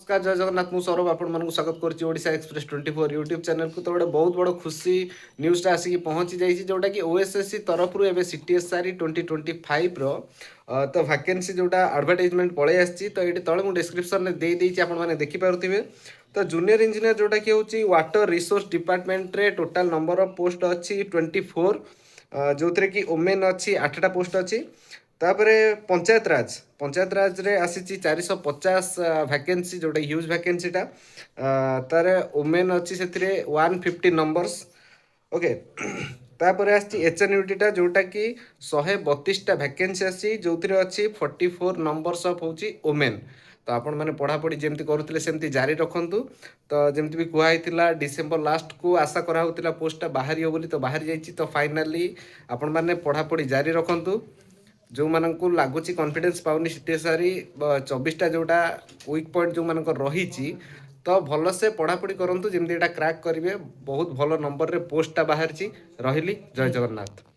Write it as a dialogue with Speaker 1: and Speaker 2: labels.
Speaker 1: नमस्कार जय जगन्नाथ मु सौरभ आपण मानक स्वागत करछि ओडिशा एक्सप्रेस 24 यूट्यूब चैनल को। तो गोटे बहुत बड़ खुशी न्यूज़टा आसिक पहुंची जाइए जोटा कि ओएसएससी तरफ एवं सीटीएसआर 2025 रो तो वैकेंसी जोटा एडवर्टाइजमेंट पळै आछि। तो ये तले मु डिस्क्रिप्शन में दे देछि आपण माने देखि पारुथिबे। तो जूनियर इंजीनियर जोटा कि होछि वाटर रिसोर्स डिपार्टमेंट रे टोटल नंबर ऑफ पोस्ट अछि 24 जो थे कि ओमेन अच्छी 8टा पोस्ट अच्छी। तापरे पंचायत राज रे आसी 450 वैकेंसी जोटा ह्यूज वैकेंसीटा तार ओमेन अच्छी से 150 नंबर्स ओके। तापर आसी एचएनयूटीटा जोटा कि 132टा वैकेंसी आसी जो अच्छी 44 नंबर्स ऑफ होची ओमेन। तो आपण मैंने पढ़ापढ़ी जमी करुले सेमती जारी रखु। तो जमी भी कहला डिसेम्बर लास्ट को आशा कराला पोस्टा बाहर बोली तो बाहरी जाइए। तो फाइनाली आपण मैंने पढ़ापढ़ी जारी रखु। जो मानक लगुच कॉन्फिडेंस पाउनी सीटीएसआर 24टा जोटा वीक पॉइंट जो मानक रही तो भलसे पढ़ापढ़ी करूँ जमी यहाँ क्रैक करेंगे। बहुत भल नंबर रे पोस्टा बाहर रही। जय जगन्नाथ।